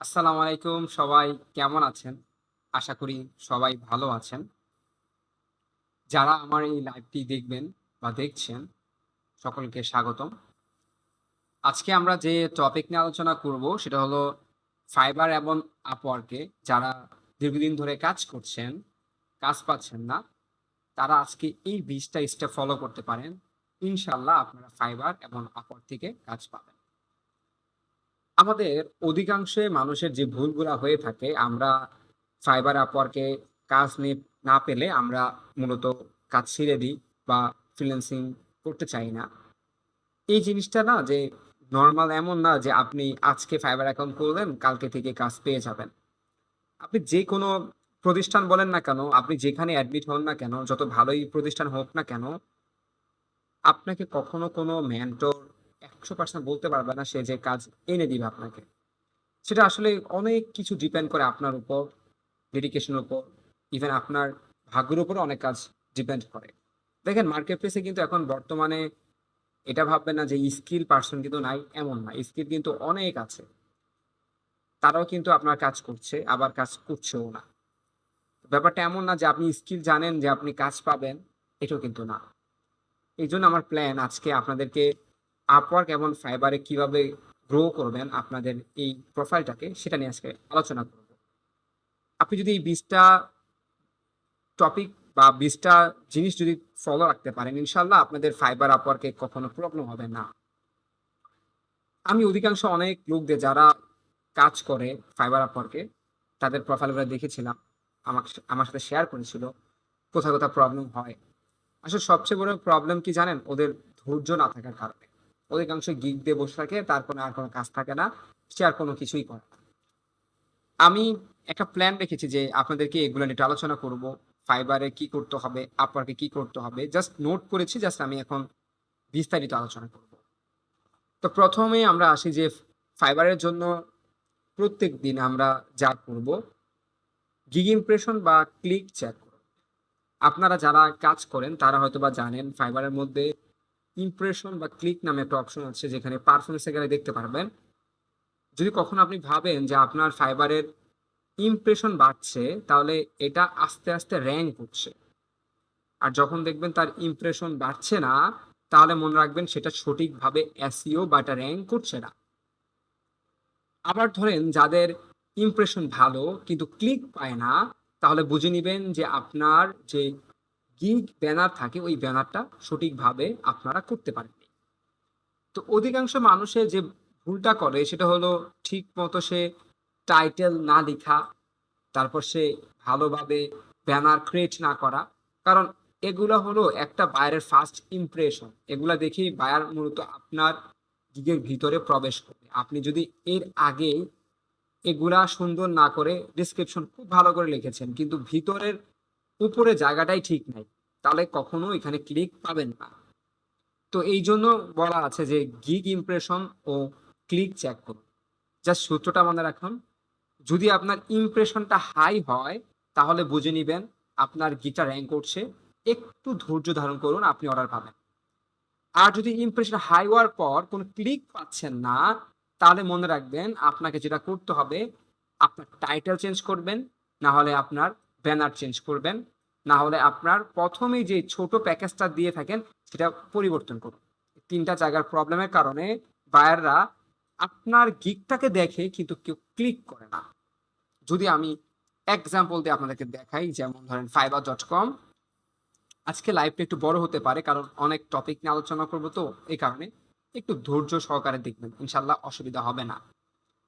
আসসালামু আলাইকুম সবাই কেমন আছেন? আশা করি সবাই ভালো আছেন। যারা আমার এই লাইভটি দেখবেন বা দেখছেন সকলকে স্বাগতম। আজকে আমরা যে টপিক নিয়ে আলোচনা করব সেটা হলো ফাইবার এবং আপওয়ার্কে যারা দীর্ঘদিন ধরে কাজ করছেন, কাজ পাচ্ছেন না, তারা আজকে এই ২০টা স্টেপ ফলো করতে পারেন। ইনশাআল্লাহ আপনারা ফাইবার এবং আপওয়ার্ক থেকে কাজ পাবেন। আমাদের অধিকাংশে মানুষের যে ভুলগুলা হয়ে থাকে, আমরা ফাইবার আপওয়ার্কে কাজ না পেলে আমরা মূলত কাজ ছেড়ে দিই বা ফ্রিল্যান্সিং করতে চাই না। এই জিনিসটা না যে নরমাল এমন না যে আপনি আজকে ফাইবার অ্যাকাউন্ট করলেন, কালকে থেকে কাজ পেয়ে যাবেন। আপনি যেকোনো প্রতিষ্ঠান বলেন না কেন, আপনি যেখানে অ্যাডমিট হন না কেন, যত ভালোই প্রতিষ্ঠান হোক না কেন, আপনাকে কখনো কোনো মেন্টর ১০০% বলতে পারবে না সে যে কাজ এনে দিবে আপনাকে। সেটা আসলে অনেক কিছু ডিপেন্ড করে আপনার উপর, ডেডিকেশনের উপর, ইভেন আপনার ভাগ্যের উপরও অনেক কাজ ডিপেন্ড করে। দেখেন মার্কেট প্লেসে কিন্তু এখন বর্তমানে এটা ভাববেন না যে স্কিল পারসন কিন্তু নাই, এমন না। স্কিল কিন্তু অনেক আছে। তারাও কিন্তু আপনার কাজ করছে, আবার কাজ করছেও না। ব্যাপারটা এমন না যে আপনি স্কিল জানেন যে আপনি কাজ পাবেন, এটাও কিন্তু না। এইজন্য আমার প্ল্যান আজকে আপনাদেরকে আপওয়ার্ক এবং ফাইবারে কিভাবে গ্রো করবেন আপনাদের এই প্রোফাইলটাকে, সেটা নিয়ে আজকে আলোচনা করব। আপনি যদি এই ২০টা টপিক বা ২০টা জিনিস যদি ফলো রাখতে পারেন, ইনশাল্লাহ আপনাদের ফাইবার আপওয়ার্কে কখনো প্রবলেম হবে না। আমি অধিকাংশ অনেক লোকদের যারা কাজ করে ফাইবার আপওয়ার্কে, তাদের প্রোফাইলগুলো দেখেছিলাম, আমার সাথে শেয়ার করেছিল কোথায় কোথায় প্রবলেম হয়। আসলে সবচেয়ে বড় প্রবলেম কি জানেন? ওদের ধৈর্য না থাকার কারণে। অধিকাংশ গিগ দিয়ে বসে থাকে, তারপরে আর কোনো কাজ থাকে না, সে আর কোনো কিছুই করে না। আমি একটা প্ল্যান রেখেছি যে আপনাদেরকে এগুলো নিয়ে একটু আলোচনা করব। ফাইবারে কি করতে হবে, আপওয়ার্কে কি করতে হবে। জাস্ট নোট করেছি, জাস্ট আমি এখন বিস্তারিত আলোচনা করব। তো প্রথমে আমরা আসি যে ফাইবারের জন্য প্রত্যেকদিন আমরা যা করব, গিগ ইমপ্রেশন বা ক্লিক চেক করব। আপনারা যারা কাজ করেন তারা হয়তোবা জানেন ফাইবারের মধ্যে ইমপ্রেশন বা ক্লিক নামে একটা অপশন আছে যেখানে পারফরমেন্স এখানে দেখতে পারবেন। যদি কখনো আপনি ভাবেন যে আপনার ফাইবারের ইমপ্রেশন বাড়ছে, তাহলে এটা আস্তে আস্তে র্যাঙ্ক করছে। আর যখন দেখবেন তার ইমপ্রেশন বাড়ছে না, তাহলে মনে রাখবেন সেটা সঠিকভাবে এসইও বা এটা র্যাঙ্ক করছে না। আবার ধরেন যাদের ইমপ্রেশন ভালো কিন্তু ক্লিক পায় না, তাহলে বুঝে নিবেন যে আপনার যে গিগ ব্যানার থাকে ওই ব্যানারটা সঠিকভাবে আপনারা করতে পারেননি। তো অধিকাংশ মানুষের যে ভুলটা করে সেটা হলো ঠিক মতো সে টাইটেল না লেখা, তারপর সে ভালোভাবে ব্যানার ক্রিয়েট না করা। কারণ এগুলা হলো একটা বায়ারের ফার্স্ট ইমপ্রেশন। এগুলা দেখেই বায়ার মূলত আপনার গিগের ভিতরে প্রবেশ করবে। আপনি যদি এর আগে এগুলা সুন্দর না করে ডিসক্রিপশন খুব ভালো করে লিখেছেন কিন্তু ভিতরের উপরে জায়গাটাই ঠিক নাই, তাহলে কখনো এখানে ক্লিক পাবেন না। তো এই জন্য বলা আছে যে গিগ ইমপ্রেশন ও ক্লিক চেক করুন। জাস্ট সূত্রটা মনে রাখুন, যদি আপনার ইমপ্রেশনটা হাই হয় তাহলে বুঝে নিবেন আপনার গিটা র্যাঙ্ক করছে। একটু ধৈর্য ধারণ করুন, আপনি অর্ডার পাবেন। আর যদি ইমপ্রেশন হাই হওয়ার পর কোনো ক্লিক পাচ্ছেন না, তাহলে মনে রাখবেন আপনাকে যেটা করতে হবে, আপনার টাইটেল চেঞ্জ করবেন, না হলে আপনার ব্যানার চেঞ্জ করবেন, না হলে আপনার প্রথমেই যে ছোট প্যাকেজটা দিয়ে থাকেন সেটা পরিবর্তন করুন। ৩টা জায়গার প্রবলেমের কারণে বায়াররা আপনার গিগটাকে দেখে কিন্তু কেউ ক্লিক করে না। যদি আমি এক্সাম্পল দিয়ে আপনাদেরকে দেখাই, যেমন ধরেন fiverr.com। আজকে লাইভটা একটু বড় হতে পারে কারণ অনেক টপিক নিয়ে আলোচনা করবো, তো এই কারণে একটু ধৈর্য সহকারে দেখবেন, ইনশাল্লাহ অসুবিধা হবে না।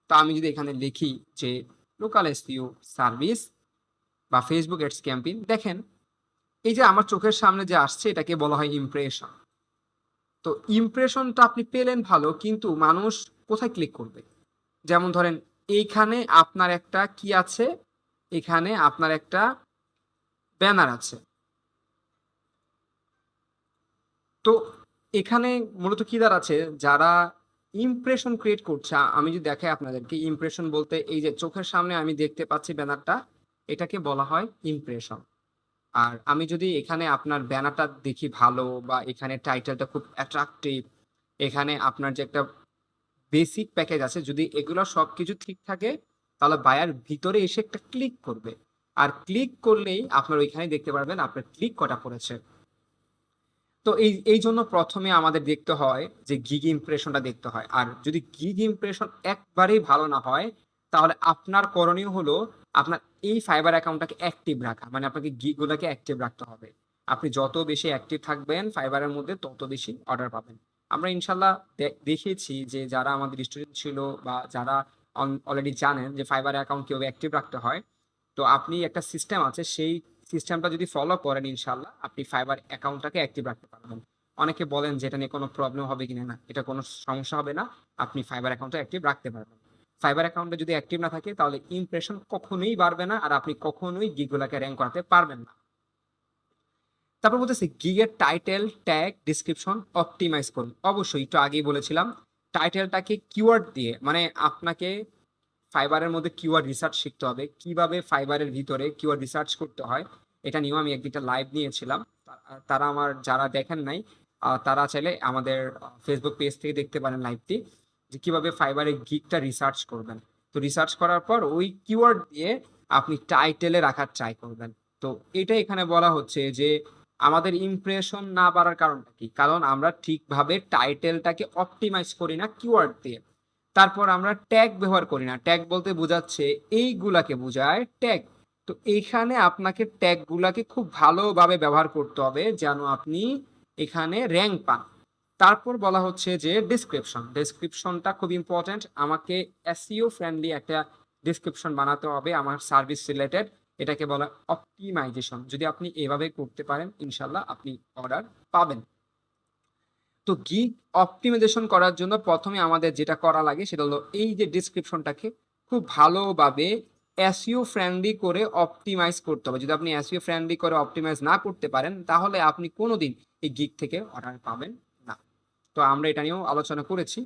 তো আমি যদি এখানে লিখি যে লোকাল এসইও সার্ভিস বা ফেসবুক এডস ক্যাম্পেইন, দেখেন এই যে আমার চোখের সামনে যে আসছে এটাকে বলা হয় ইমপ্রেশন। তো ইমপ্রেশনটা আপনি পেলেন ভালো, কিন্তু মানুষ কোথায় ক্লিক করবে? যেমন ধরেন এইখানে আপনার একটা কি আছে, এখানে আপনার একটা ব্যানার আছে। তো এখানে মূলত কি দাঁড়াচ্ছে, যারা ইমপ্রেশন ক্রিয়েট করছে, আমি যদি দেখাই আপনাদেরকে, ইমপ্রেশন বলতে এই যে চোখের সামনে আমি দেখতে পাচ্ছি ব্যানারটা, এটাকে বলা হয় ইমপ্রেশন। আর আমি যদি এখানে আপনার ব্যানারটা দেখি ভালো, বা এখানে টাইটেলটা খুব অ্যাট্রাকটিভ, এখানে আপনার যে একটা বেসিক প্যাকেজ আছে, যদি এগুলো সবকিছু ঠিক থাকে, তাহলে বায়ার ভিতরে এসে একটা ক্লিক করবে, আর ক্লিক করলেই আপনার ওইখানে দেখতে পারবেন আপনার ক্লিক কটা পড়েছে। তো এই জন্য প্রথমে আমাদের দেখতে হয় যে গিগ ইমপ্রেশনটা দেখতে হয়। আর যদি গিগ ইমপ্রেশন একবারেই ভালো না হয়, তাহলে আপনার করণীয় হলো আপনার এই ফাইবার অ্যাকাউন্টটাকে অ্যাক্টিভ রাখা, মানে আপনাকে গিগগুলোকে অ্যাক্টিভ রাখতে হবে। আপনি যত বেশি অ্যাক্টিভ থাকবেন ফাইবারের মধ্যে তত বেশি অর্ডার পাবেন। আমরা ইনশাল্লাহ দেখিয়েছি যে যারা আমাদের স্টুডেন্ট ছিল বা যারা অলরেডি জানেন যে ফাইবার অ্যাকাউন্ট কিভাবে অ্যাক্টিভ রাখতে হয়, তো আপনি একটা সিস্টেম আছে, সেই সিস্টেমটা যদি ফলো করেন ইনশাল্লাহ আপনি ফাইবার অ্যাকাউন্টটাকে অ্যাক্টিভ রাখতে পারবেন। অনেকে বলেন যে এটা নিয়ে কোনো প্রবলেম হবে কিনা, না, এটা কোনো সমস্যা হবে না, আপনি ফাইবার অ্যাকাউন্টটা অ্যাক্টিভ রাখতে পারবেন। ফাইবার অ্যাকাউন্টে যদি অ্যাক্টিভ না থাকে তাহলে ইমপ্রেশন কখনোই বাড়বে না, আর আপনি কখনোই গিগগুলোকে র্যাঙ্ক করাতে পারবেন না। তারপর বলতেছি গিগের টাইটেল, ট্যাগ, ডিসক্রিপশন অপটিমাইজ করুন। অবশ্যই একটু আগেই বলেছিলাম টাইটেলটাকে কিওয়ার্ড দিয়ে, মানে আপনাকে ফাইবারের মধ্যে কিওয়ার্ড রিসার্চ শিখতে হবে, কিভাবে ফাইবারের ভিতরে কিওয়ার্ড রিসার্চ করতে হয়। এটা নিয়েও আমি একদিনটা লাইভ নিয়েছিলাম। তারা আমার যারা দেখেন নাই তারা চাইলে আমাদের ফেসবুক পেজ থেকে দেখতে পারেন লাইভটি, যে কিভাবে ফাইবারের গিগটা রিসার্চ করবেন। তো রিসার্চ করার পর ওই কিওয়ার্ড দিয়ে আপনি টাইটেলে রাখার ট্রাই করবেন। তো এটা এখানে বলা হচ্ছে যে আমাদের ইমপ্রেশন না বাড়ার কারণটা কি, কারণ আমরা ঠিকভাবে টাইটেলটাকে অপটিমাইজ করি না কিওয়ার্ড দিয়ে। তারপর আমরা ট্যাগ ব্যবহার করি না। ট্যাগ বলতে বোঝাচ্ছে এইগুলাকে বোঝায় ট্যাগ। তো এইখানে আপনাকে ট্যাগগুলাকে খুব ভালোভাবে ব্যবহার করতে হবে যেন আপনি এখানে র্যাঙ্ক পান। তারপর বলা হচ্ছে যে ডিসক্রিপশন, ডিসক্রিপশনটা খুব ইম্পর্ট্যান্ট। আমাকে এসইও ফ্রেন্ডলি একটা ডিসক্রিপশন বানাতে হবে আমার সার্ভিস রিলেটেড। এটাকে বলা অপটিমাইজেশন। যদি আপনি এভাবে করতে পারেন ইনশাল্লাহ আপনি অর্ডার পাবেন। তো গিগ অপটিমাইজেশন করার জন্য প্রথমে আমাদের যেটা করা লাগে সেটা হলো এই যে ডিসক্রিপশনটাকে খুব ভালোভাবে এসইও ফ্রেন্ডলি করে অপটিমাইজ করতে হবে। যদি আপনি এসইও ফ্রেন্ডলি করে অপটিমাইজ না করতে পারেন তাহলে আপনি কোনোদিন এই গিগ থেকে অর্ডার পাবেন না। তো আমরা এটা নিয়েও আলোচনা করেছি।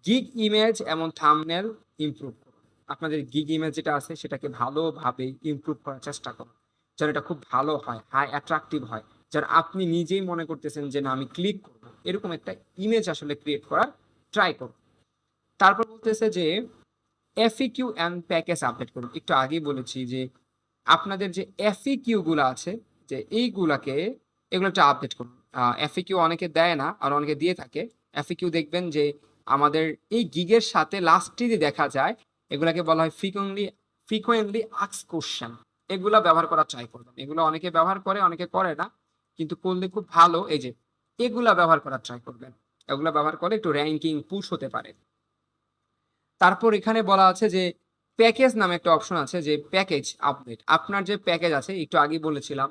গিগ ইমেজ এবং থাম্বনেল ইমপ্রুভ করুন। আপনাদের গিগ ইমেজ যেটা আছে সেটাকে ভালোভাবে ইমপ্রুভ করার চেষ্টা করুন যেন এটা খুব ভালো হয়, হাই অ্যাট্রাকটিভ হয়, যেন আপনি নিজেই মনে করতেছেন যে না আমি ক্লিক করবো, এরকম একটা ইমেজ আসলে ক্রিয়েট করার ট্রাই করুন। তারপর বলতেছে যে এফইকিউ অ্যান্ড প্যাকেজ আপডেট করুন। একটু আগেই বলেছি যে আপনাদের যে এফইকিউ গুলো আছে যে এইগুলাকে এগুলো একটু আপডেট করুন। এফইকিউ অনেকে দেয় না আর অনেকে দিয়ে থাকে। এফইকিউ দেখবেন যে আমাদের এই গিগের সাথে লাস্টে যে দেখা যায় এগুলাকে বলা হয় ফ্রিকোয়েন্টলি আস্ক কোশ্চেন। এগুলা ব্যবহার করার ট্রাই করবেন। এগুলো অনেকে ব্যবহার করে অনেকে করে না, কিন্তু করলে খুব ভালো। এই যে এগুলা ব্যবহার করার ট্রাই করবেন, এগুলা ব্যবহার করে একটু র্যাঙ্কিং পুশ হতে পারে। তারপর এখানে বলা আছে যে প্যাকেজ নামে একটা অপশন আছে, যে প্যাকেজ আপডেট। আপনার যে প্যাকেজ আছে একটু আগে বলেছিলাম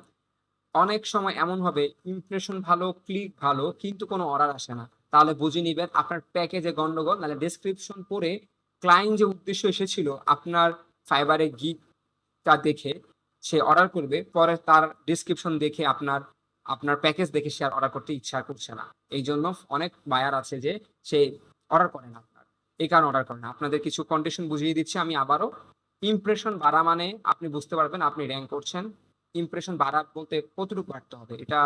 অনেক সময় এমন হবে ইমপ্রেশন ভালো, ক্লিক ভালো, কিন্তু কোনো অর্ডার আসে না। তাহলে বুঝে নিবেন আপনার প্যাকেজে গন্ডগোল, নাহলে ডেসক্রিপশন পড়ে ক্লায়েন্ট যে উদ্দেশ্য এসেছিল আপনার ফাইবারে গিগটা দেখে সে অর্ডার করবে, পরে তার ডিসক্রিপশন দেখে আপনার আপনার প্যাকেজ দেখে সে আর অর্ডার করতে ইচ্ছা করছে না। এই জন্য অনেক বায়ার আছে যে সে অর্ডার করে না আপনার, এই কারণে অর্ডার করে না। আপনাদের কিছু কন্ডিশন বুঝিয়ে দিচ্ছি আমি আবারও। ইমপ্রেশন বাড়া মানে আপনি বুঝতে পারবেন আপনি র্যাঙ্ক করছেন। ইমপ্রেশন বাড়া বলতে কতটুকু বাড়তে হবে, এটা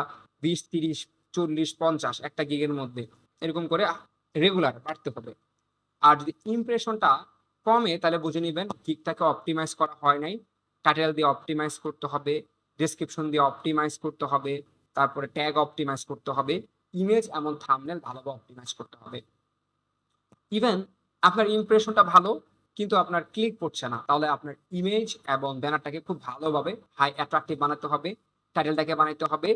20, 30, 40, 50 একটা গিগের মধ্যে এরকম করে রেগুলার বাড়তে হবে। আর যদি ইমপ্রেশনটা কমে তাহলে বুঝে নিবেন গিগটাকে অপটিমাইজ করা হয় নাই। টাইটেল দিয়ে অপটিমাইজ করতে হবে, ডেসক্রিপশন দিয়ে অপটিমাইজ করতে হবে, তারপরে ট্যাগ অপটিমাইজ করতে হবে, ইমেজ এবং থাম্বনেল ভালোভাবে অপটিমাইজ করতে হবে। ইভেন আপনার ইমপ্রেশনটা ভালো কিন্তু আপনার ক্লিক পড়ছে না, তাহলে আপনার ইমেজ এবং ব্যানারটাকে খুব ভালোভাবে হাই অ্যাট্রাকটিভ বানাতে হবে, টাইটেলটাকে বানাইতে হবে,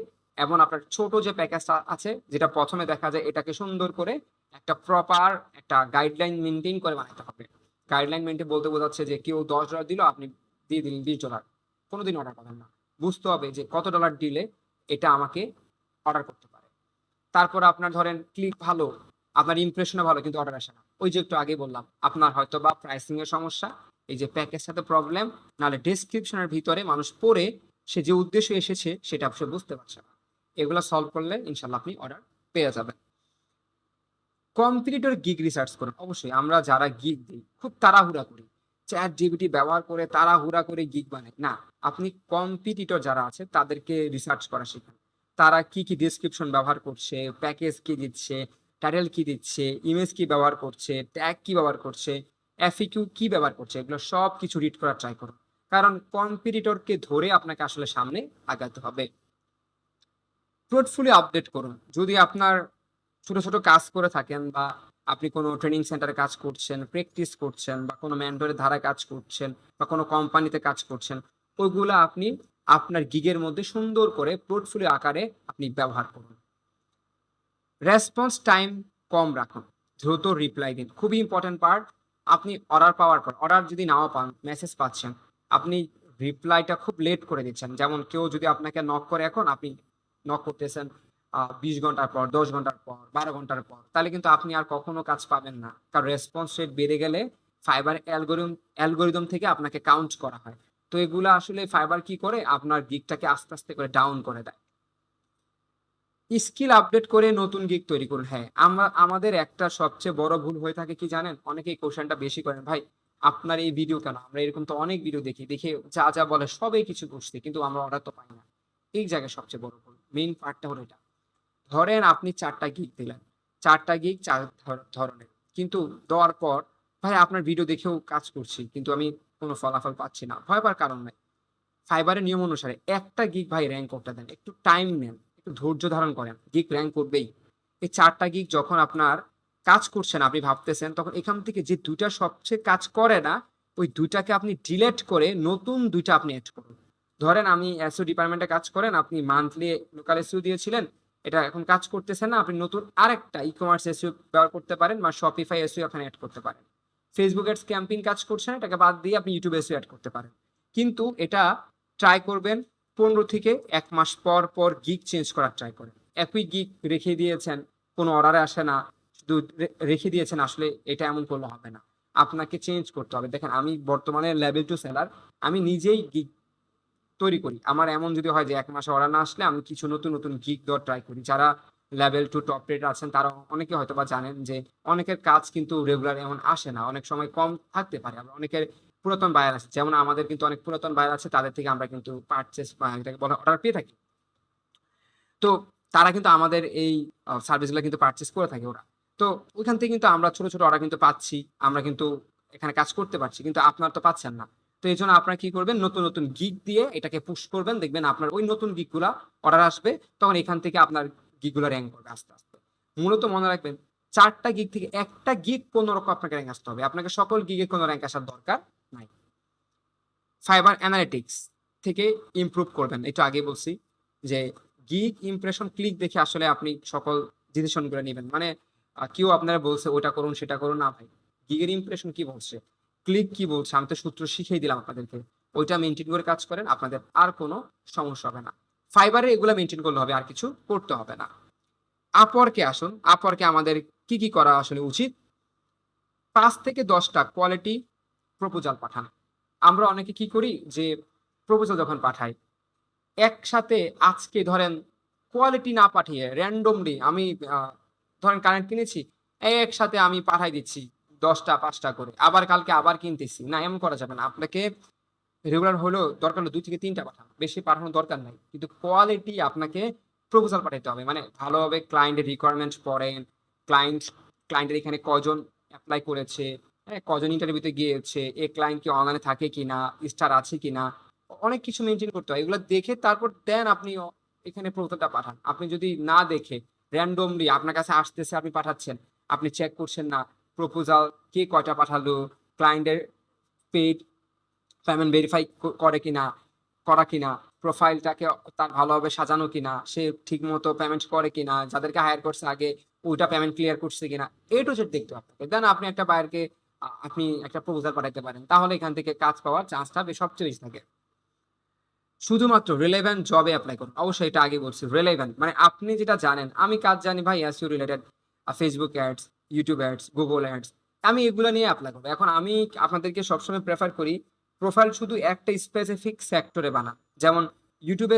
এবং আপনার ছোট যে প্যাকেজটা আছে যেটা প্রথমে দেখা যায় এটাকে সুন্দর করে একটা প্রপার একটা গাইডলাইন মেনটেন করে বানাতে হবে। গাইডলাইন মেনটেন বলতে বোঝাচ্ছে যে কেউ $10 দিল, আপনি দিয়ে দিলেন $20, কোনোদিন অর্ডার পাবেন না। বুঝতে হবে যে কত ডলার দিলে এটা আমাকে অর্ডার করতে পারে। তারপর আপনার ধরেন ক্লিক ভালো, আপনার ইমপ্রেশনও ভালো, কিন্তু অর্ডার আসে না। ওই যে একটু আগে বললাম আপনার হয়তো বা প্রাইসিং এর সমস্যা, এই যে প্যাকেজ সাথে প্রবলেম, নাহলে ডেসক্রিপশনের ভিতরে মানুষ পড়ে সে যে উদ্দেশ্য এসেছে সেটা সে বুঝতে পারছে না। এগুলো সলভ করলে ইনশাল্লাহ আপনি অর্ডার পেয়ে যাবেন। কম্পিটিটর গিগ রিসার্চ করুন। অবশ্যই আমরা যারা গিগ দিই খুব তাড়াহুড়া করি, চ্যাট জিপিটি ব্যবহার করে তাড়াহুড়া করে গিগ বানাই না। আপনি কম্পিটিটর যারা আছে তাদেরকে রিসার্চ করা শেখান। তারা কি কি ডেসক্রিপশন ব্যবহার করছে, প্যাকেজ কি দিচ্ছে, টাইটেল কি দিচ্ছে, ইমেজ কি ব্যবহার করছে, ট্যাগ কি ব্যবহার করছে, এফএকিউ কি ব্যবহার করছে, এগুলো সব কিছু রিড করার ট্রাই করুন, কারণ কম্পিটিটরকে ধরে আপনাকে আসলে সামনে আগাতে হবে। পোর্টফোলিও আপডেট করুন। যদি আপনার ছোট ছোট কাজ করে থাকেন, বা আপনি কোনো ট্রেনিং সেন্টারে কাজ করছেন, প্র্যাকটিস করছেন, বা কোনো মেন্টরের ধারায় কাজ করছেন, বা কোনো কোম্পানিতে কাজ করছেন, ওইগুলো আপনি আপনার গিগের মধ্যে সুন্দর করে পোর্টফোলিও আকারে আপনি ব্যবহার করুন। রেসপন্স টাইম কম রাখুন, দ্রুত রিপ্লাই দিন, খুবই ইম্পর্টেন্ট পার্ট। আপনি অর্ডার পাওয়ার পর, অর্ডার যদি নাও পান, মেসেজ পাচ্ছেন, আপনি রিপ্লাইটা খুব লেট করে দিচ্ছেন। যেমন কেউ যদি আপনাকে নক করে, এখন আপনি নক করতেছেন 20 ঘন্টার পর, 10 ঘন্টার পর, 12 ঘন্টার পর, তাহলে কিন্তু আপনি আর কখনো কাজ পাবেন না, কারণ রেসপন্স রেট বেড়ে গেলে ফাইবার অ্যালগোরিদম থেকে আপনাকে কাউন্ট করা হয়। তো এগুলো আসলে ফাইবার কি করে, আপনার গিগটাকে আস্তে আস্তে করে ডাউন করে দেয়। স্কিল আপডেট করে নতুন গিগ তৈরি করুন। হ্যাঁ, আমাদের একটা সবচেয়ে বড় ভুল হয়ে থাকে কি জানেন, অনেকেই কোশ্চেনটা বেশি করেন, ভাই আপনার এই ভিডিও কেন, আমরা এরকম তো অনেক ভিডিও দেখি, দেখে যা যা বলে সবই কিছু করছি, কিন্তু আমরা অর্ডার তো পাই না। এই জায়গায় সবচেয়ে বড় ভুল, মেইন পার্টটা হলো এটা। ধরেন আপনি 4টা গিগ দিলেন, 4টা গিগ 4 ধরনের, কিন্তু দেওয়ার পর, ভাই আপনার ভিডিও দেখেও কাজ করছি কিন্তু আমি কোনো ফলাফল পাচ্ছি না, ভয় পাওয়ার কারণ নাই। ফাইবারের নিয়ম অনুসারে একটা গিগ ভাই র্যাঙ্ক করতে দেন, একটু টাইম নেন, একটু ধৈর্য ধারণ করেন, গিগ র্যাঙ্ক করবেই। এই 4টা গিগ যখন আপনার কাজ করছেন, আপনি ভাবতেছেন, তখন এখান থেকে যে 2টা সবচেয়ে কাজ করে না, ওই 2টাকে আপনি ডিলেট করে নতুন 2টা আপনি অ্যাড করুন। ধরেন আমি এসইও ডিপার্টমেন্টে কাজ করেন, আপনি মান্থলি লোকাল এসইও দিয়েছিলেন, এটা এখন কাজ করতেছেন না, আপনি নতুন আরেকটা ই কমার্স এসইও ব্যবহার করতে পারেন, বা শপিফাই এসইও এখানে অ্যাড করতে পারেন। ফেসবুক অ্যাডস ক্যাম্পেইন কাজ করছেন, এটাকে বাদ দিয়ে আপনি ইউটিউব এসইও অ্যাড করতে পারেন। কিন্তু এটা ট্রাই করবেন 15 থেকে 1 মাস পর পর গিগ চেঞ্জ করার ট্রাই করেন। একই গিগ রেখে দিয়েছেন, কোনো অর্ডারে আসে না, শুধু রেখে দিয়েছেন, আসলে এটা এমন করলে হবে না, আপনাকে চেঞ্জ করতে হবে। দেখেন আমি বর্তমানে লেভেল 2 সেলার, আমি নিজেই গিগ তৈরি করি। আমার এমন যদি হয় যে 1 মাসে অর্ডার না আসলে, আমি কিছু নতুন নতুন গিগ দেওয়ার ট্রাই করি। যারা লেভেল 2 টপ রেট আছেন, তারা অনেকে হয়তো বা জানেন যে অনেকের কাজ কিন্তু রেগুলার এমন আসে না, অনেক সময় কম থাকতে পারে। আবার অনেকের পুরাতন বায়ার আছে, যেমন আমাদের কিন্তু অনেক পুরাতন বায়ার আছে, তাদের থেকে আমরা কিন্তু পারচেস বা এটাকে বলা অর্ডার পেয়ে থাকি। তো তারা কিন্তু আমাদের এই সার্ভিসগুলো কিন্তু পারচেস করে থাকে ওরা। তো ওইখান থেকে কিন্তু আমরা ছোট ছোট অর্ডার কিন্তু পাচ্ছি, আমরা কিন্তু এখানে কাজ করতে পারছি, কিন্তু আপনার তো পাচ্ছেন না। তো এই জন্য আপনারা কি করবেন, নতুন নতুন গিগ দিয়ে এটাকে পুশ করবেন, দেখবেন আপনার ওই নতুন গিগগুলা অর্ডার আসবে, তখন এখান থেকে আপনার গিগগুলো র্যাঙ্ক করবে আস্তে আস্তে। মূলত মনে রাখবেন, 4টা গিগ থেকে একটা গিগ কোনো রকম আপনাকে র্যাঙ্ক আসতে হবে, আপনাকে সকল গিগে কোনো র্যাঙ্ক আসার দরকার নাই। ফাইবার অ্যানালিটিক্স থেকে ইমপ্রুভ করবেন, একটু আগে বলছি যে গিগ ইমপ্রেশন ক্লিক দেখে আসলে আপনি সকল ডিসিশনগুলো নেবেন। মানে কেউ আপনারা বলছে ওটা করুন সেটা করুন, না ভাই, গিগের ইমপ্রেশন কি বলছে, ক্লিক কি বলছে, আমি তো সূত্র শিখিয়ে দিলাম আপনাদেরকে, ওইটা মেনটেন করে কাজ করেন, আপনাদের আর কোনো সমস্যা হবে না। ফাইবারে এগুলো মেনটেন করলে হবে, আর কিছু করতে হবে না। আপওয়ার্কে আসুন, আপওয়ার্কে আমাদের কি কি করা আসলে উচিত। 5 থেকে 10টা কোয়ালিটি প্রপোজাল পাঠান। আমরা অনেকে কি করি যে প্রপোজাল যখন পাঠাই, একসাথে আজকে ধরেন কোয়ালিটি না পাঠিয়ে র্যান্ডমলি আমি ধরেন কারেন্ট কিনেছি, একসাথে আমি পাঠাই দিচ্ছি 10টা 5টা করে, আবার কালকে আবার কিনতেছি, না এমন করা যাবে না। আপনাকে রেগুলার হলেও দরকার হলো 2 থেকে 3টা পাঠানো, বেশি পাঠানোর দরকার নাই, কিন্তু কোয়ালিটি আপনাকে প্রপোজাল পাঠাতে হবে, মানে ভালোভাবে ক্লায়েন্টের রিকোয়ারমেন্ট পড়েন, ক্লায়েন্ট ক্লায়েন্টের এখানে কজন অ্যাপ্লাই করেছে, হ্যাঁ, কজন ইন্টারভিউতে গিয়েছে, এ ক্লায়েন্ট কি অনলাইনে থাকে কিনা, স্টার আছে কিনা, অনেক কিছু মেনটেন করতে হয়। এগুলো দেখে তারপর দেন আপনি এখানে প্রপোজালটা পাঠান। আপনি যদি না দেখে র্যান্ডমলি আপনার কাছে আসতেছে, আপনি পাঠাচ্ছেন, আপনি চেক করছেন না প্রপোজাল কে কয়টা পাঠালো, ক্লায়েন্টের পেইড পেমেন্ট ভেরিফাই করে কিনা, করা কিনা, প্রোফাইলটাকে তার ভালোভাবে সাজানো কিনা, সে ঠিক মতো পেমেন্ট করে কিনা, যাদেরকে হায়ার করছে আগে ওইটা পেমেন্ট ক্লিয়ার করছে কিনা, এ টু জেড দেখতে হবে। দেন আপনি একটা বায়ারকে আপনি একটা প্রপোজাল পাঠাতে পারেন, তাহলে এখান থেকে কাজ পাওয়ার চান্সটা সবচেয়ে বেশি থাকে। শুধুমাত্র রিলেভেন্ট জবে অ্যাপ্লাই করুন, অবশ্যই এটা আগে বলছি, রিলেভেন্ট মানে আপনি যেটা জানেন। আমি কাজ জানি ভাই SEO related, Facebook ads, YouTube ads, Google ads, আমি এগুলো নিয়ে অ্যাপ্লাই করবো। এখন আমি আপনাদেরকে সবসময় প্রেফার করি প্রোফাইল শুধু একটা স্পেসিফিক সেক্টরে বানান। যেমন ইউটিউব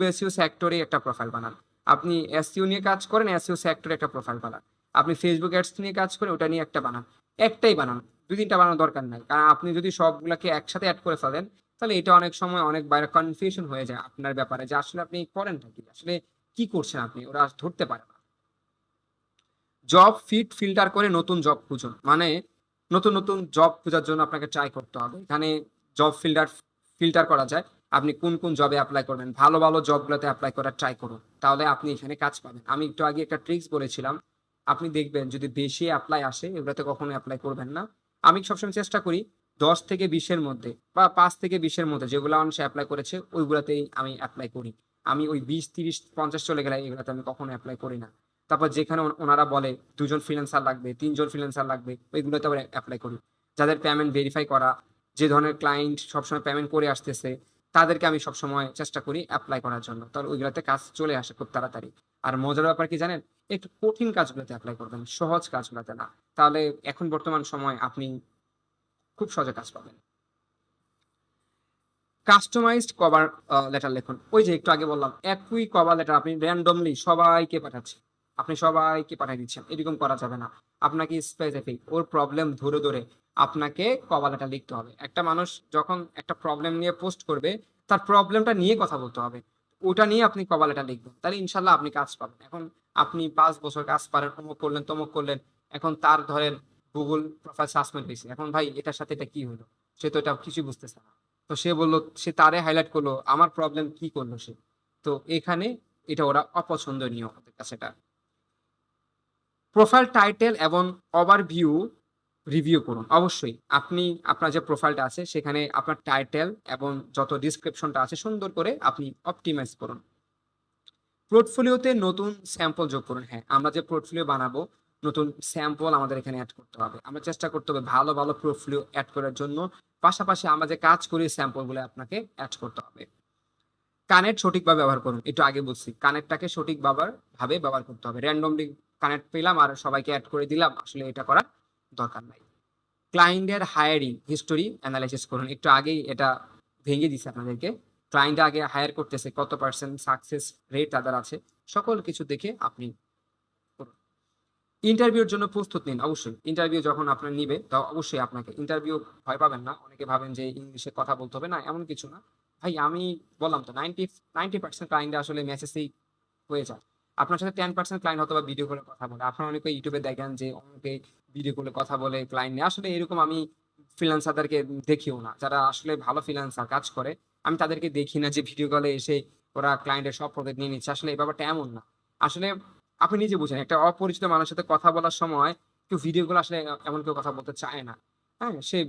এসইও সেক্টরে একটা প্রোফাইল বানান, আপনি এসইও নিয়ে কাজ করেন, এসইও সেক্টরে একটা প্রোফাইল বানান, আপনি ফেসবুক অ্যাডস নিয়ে কাজ করেন, ওটা নিয়ে একটা বানান। একটাই বানান, 2-3টা বানানোর দরকার নাই, কারণ আপনি যদি সবগুলোকে একসাথে অ্যাড করে ফেলেন, তাহলে এটা অনেক সময় অনেক বাইরে কনফিউশন হয়ে যায় আপনার ব্যাপারে, যে আসলে আপনি করেনটা কি, আসলে কি করছেন আপনি, ওরা ধরতে পারে না। জব ফিট ফিল্টার করে নতুন জব খুঁজুন, মানে নতুন নতুন জব খোঁজার জন্য আপনাকে ট্রাই করতে হবে। এখানে জব ফিল্টার করা যায়। আপনি কোন কোন জবে অ্যাপ্লাই করবেন, ভালো ভালো জবগুলোতে অ্যাপ্লাই করার ট্রাই করুন, তাহলে আপনি এখানে কাজ পাবেন। আমি একটু আগে একটা ট্রিক্স বলেছিলাম, আপনি দেখবেন যদি বেশি অ্যাপ্লাই আসে এগুলোতে কখনো অ্যাপ্লাই করবেন না। আমি সবসময় চেষ্টা করি 10 থেকে 20-এর মধ্যে বা 5 থেকে 20-এর মধ্যে যেগুলো মানুষ অ্যাপ্লাই করেছে ওইগুলোতেই আমি অ্যাপ্লাই করি। আমি ওই 20, 30, 50 চলে গেলে এগুলোতে আমি কখনো অ্যাপ্লাই করি না। তারপর যেখানে ওনারা বলে 2 জন ফ্রিল্যান্সার লাগবে, 3 জন ফ্রিল্যান্সার লাগবে, ওইগুলোতে আবার অ্যাপ্লাই করি। যাদের পেমেন্ট ভেরিফাই করা, যে ধরনের ক্লায়েন্ট সবসময় পেমেন্ট করে আসতেছে, তাদেরকে আমি সবসময় চেষ্টা করি অ্যাপ্লাই করার জন্য, তাহলে ওইগুলোতে কাজ চলে আসে খুব তাড়াতাড়ি। আর মজার ব্যাপার কি জানেন, একটু কঠিন কাজগুলোতে অ্যাপ্লাই করবেন, সহজ কাজগুলোতে না। তাহলে এখন বর্তমান সময় আপনি খুব সহজে কাজ পাবেন। কাস্টমাইজড কভার লেটার লিখুন। ওই যে একটু আগে বললাম, একই কভার লেটার আপনি র্যান্ডমলি সবাইকে পাঠাচ্ছেন, আপনি সবাইকে পাঠিয়ে দিচ্ছেন, এরকম করা যাবে না। আপনাকে স্পেসিফিক ওর প্রবলেম ধরে ধরে আপনাকে কভার লেটার লিখতে হবে। একটা মানুষ যখন একটা প্রবলেম নিয়ে পোস্ট করবে, তার প্রবলেমটা নিয়ে কথা বলতে হবে, ওটা নিয়ে আপনি কভার লেটার লিখবেন, তাহলে ইনশাল্লাহ আপনি কাজ পাবেন। এখন আপনি 5 বছর কাজ পারেন, অমুক করলেন তমুক করলেন, এখন তার ধরেন গুগল প্রোফাইল সাসপেন্ড হয়েছে, এখন ভাই এটার সাথে এটা কি হলো, সে তো এটা কিছুই বুঝতেছে না। তো সে বলল, সে তারে হাইলাইট করলো আমার প্রবলেম কি করলো সে। তো এখানে এটা ওরা অপছন্দনীয় ওদের কাছে। এটা প্রোফাইল টাইটেল এবং ওভারভিউ রিভিউ করুন অবশ্যই। আপনি আপনার যে প্রোফাইলটা আছে সেখানে আপনার টাইটেল এবং যত ডিসক্রিপশনটা আছে সুন্দর করে আপনি অপটিমাইজ করুন। পোর্টফোলিওতে নতুন স্যাম্পল যোগ করুন। হ্যাঁ, আমরা যে পোর্টফোলিও বানাবো, নতুন স্যাম্পল আমাদের এখানে অ্যাড করতে হবে। আমরা চেষ্টা করতে হবে ভালো ভালো পোর্টফোলিও অ্যাড করার জন্য। পাশাপাশি আমরা যে কাজ করি স্যাম্পলগুলো আপনাকে অ্যাড করতে হবে। কানেক্ট সঠিকভাবে ব্যবহার করুন। একটু আগে বলছি, কানেক্টটাকে সঠিক ভাবে ব্যবহার করতে হবে। র্যান্ডমলি কানেক্ট পেলাম আর সবাইকে অ্যাড করে দিলাম, আসলে এটা করার দরকার নাই। ক্লায়েন্টের হায়ারিং হিস্টোরি অ্যানালাইসিস করুন। একটু আগেই এটা ভেঙে দিছে আপনাদেরকে। ক্লায়েন্ট আগে হায়ার করতেছে, কত পার্সেন্ট সাকসেস রেট তাদের আছে, সকল কিছু দেখে আপনি করুন। ইন্টারভিউর জন্য প্রস্তুত নিন। অবশ্যই ইন্টারভিউ যখন আপনার নিবে, তো অবশ্যই আপনাকে ইন্টারভিউ ভয় পাবেন না। অনেকে ভাবেন যে ইংলিশে কথা বলতে হবে, না এমন কিছু না ভাই। আমি বললাম তো 90% ক্লায়েন্ট আসলে মেসেজেই হয়ে যায়। আপনার সাথে 10% ক্লায়েন্ট হয়তো বা ভিডিও কলে কথা বলে। আপনারা অনেকে ইউটিউবে দেখেন যে অনেকে ভিডিও কলে কথা বলে ক্লায়েন্ট নিয়ে, আসলে এরকম আমি ফ্রিল্যান্সারদেরকে দেখিও না। যারা আসলে ভালো ফ্রিল্যান্সার কাজ করে, আমি তাদেরকে দেখি না যে ভিডিও কলে এসে ওরা ক্লায়েন্টের সব প্রজেক্ট নিয়ে নিচ্ছে। আসলে এই ব্যাপারটা এমন না। আসলে আপনি নিজে বুঝেন, একটা অপরিচিত মানুষের সাথে কথা বলার সময় কেউ ভিডিও কলে আসলে এমন কেউ কথা বলতে চায় না। হ্যাঁ, সে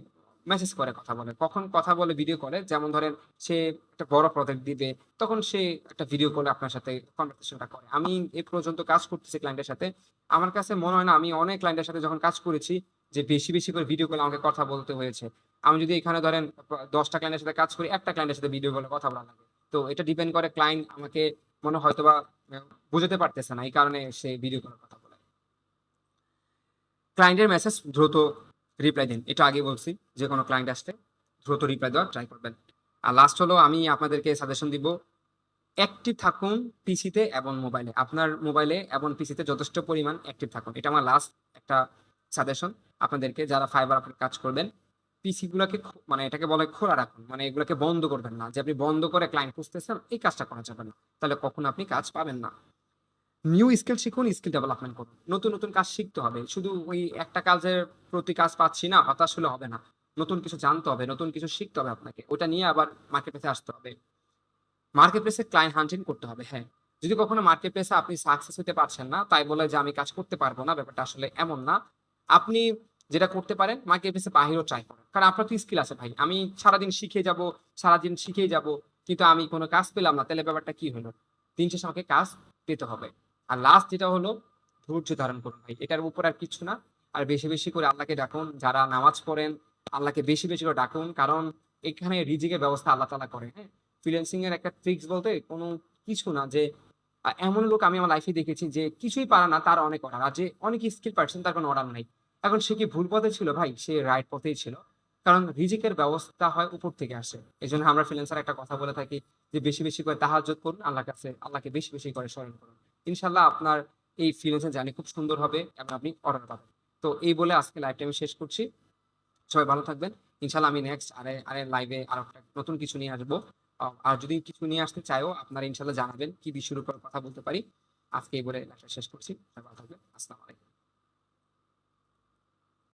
মেসেজ করে কথা বলে। কখন কথা বলে ভিডিও কলে, যেমন ধরেন সে একটা বড় প্রজেক্ট দিবে, তখন সে একটা ভিডিও কলে আপনার সাথে কনভারসেশনটা করে। আমি এ পর্যন্ত কাজ করতেছি ক্লায়েন্টের সাথে, আমার কাছে মনে হয় না আমি অনেক ক্লায়েন্টের সাথে যখন কাজ করেছি যে বেশি বেশি করে ভিডিও কলে আমাকে কথা বলতে হয়েছে। আমি যদি এখানে ধরেন 10টা ক্লায়েন্টের সাথে কাজ করি, একটা ক্লায়েন্টের সাথে ভিডিও কলে কথা বলা লাগে। তো এটা ডিপেন্ড করে ক্লায়েন্ট আমাকে মনে হয়তোবা বুঝাতে পারতেছে না, এই কারণে সে ভিডিও কলে কথা বলে। ক্লায়েন্টের মেসেজ দ্রুত রিপ্লাই দিন। এটা আগে বলছি, যে কোনো ক্লায়েন্ট আসলে দ্রুত রিপ্লাই দেওয়ার ট্রাই করবেন। আর লাস্ট হলো আমি আপনাদেরকে সাজেশন দিব, অ্যাক্টিভ থাকুন পিসিতে এবং মোবাইলে। আপনার মোবাইলে এবং পিসিতে যথেষ্ট পরিমাণ অ্যাক্টিভ থাকুন, এটা আমার লাস্ট একটা সাজেশন আপনাদেরকে। যারা ফাইবার আপনি কাজ করবেন, পিসি গুলাকে মানে এটাকে বলে খোলা রাখুন, মানে এগুলোকে বন্ধ করবেন না। যে আপনি বন্ধ করে ক্লায়েন্ট খুঁজতেছেন, এই কাজটা করা যাবে না, তাহলে কখন আপনি কাজ পাবেন না। নিউ স্কিল শিখুন, স্কিল ডেভেলপমেন্ট করুন। নতুন নতুন কাজ শিখতে হবে, শুধু ওই একটা কাজের প্রতি কাজ পাচ্ছি না হতাশ হলে হবে না। নতুন কিছু জানতে হবে, নতুন কিছু শিখতে হবে আপনাকে, ওটা নিয়ে আবার মার্কেট প্লেসে আসতে হবে। মার্কেট প্লেসে ক্লায়েন্ট হান্টিং করতে হবে। হ্যাঁ, যদি কখনো মার্কেট প্লেসে আপনি সাকসেস হতে পারছেন না, তাই বলে যে আমি কাজ করতে পারবো না, ব্যাপারটা আসলে এমন না। আপনি যেটা করতে পারেন, মার্কেট প্লেসে বাহিরেও ট্রাই করেন, কারণ আপনার তো স্কিল আছে ভাই। আমি সারাদিন শিখে যাব, সারাদিন শিখেই যাব, কিন্তু আমি কোনো কাজ পেলাম না, তাহলে ব্যাপারটা কি হলো? দিন শেষে আমাকে কাজ পেতে হবে। আর লাস্ট যেটা হলো, ধৈর্য ধারণ করুন ভাই, এটার উপর আর কিছু না। আর বেশি বেশি করে আল্লাহকে ডাকুন, যারা নামাজ পড়েন আল্লাহকে বেশি বেশি করে ডাকুন, কারণ এখানে রিজিকের ব্যবস্থা আল্লাহ তাআলা করে। হ্যাঁ, ফ্রিল্যান্সিং এর একটা ট্রিক্স বলতে কোনো কিছু না, যে এমন লোক আমি আমার লাইফে দেখেছি যে কিছুই পারে না, তার অনেক অর্ডার, আর যে অনেক স্কিল পারছেন তার কোনো অর্ডার নাই। এখন সে কি ভুল পথে ছিল? ভাই, সে রাইট পথেই ছিল, কারণ রিজিকের ব্যবস্থা হয় উপর থেকে আসে। এই জন্য আমরা ফ্রিল্যান্সার একটা কথা বলে থাকি যে বেশি বেশি করে তাহাজ্জুদ করুন, আল্লাহর কাছে আল্লাহকে বেশি বেশি করে স্মরণ করুন। ইনশাল্লাহ আপনার এই ফ্রিল্যান্সিং জার্নি খুব সুন্দর হবে এবং আপনি অর্ডার পাবেন। তো এই বলে আজকে লাইভটা আমি শেষ করছি। সবাই ভালো থাকবেন। ইনশাল্লাহ আমি নেক্সট আরে আরে লাইভে আরো একটা নতুন কিছু নিয়ে আসবো। আর যদি কিছু নিয়ে আসতে চাইও, আপনারা ইনশাল্লাহ জানাবেন কি বিষয়ের উপর কথা বলতে পারি। আজকে এই বলে লাইভটা শেষ করছি। সবাই ভালো থাকবেন। আসসালামু আলাইকুম।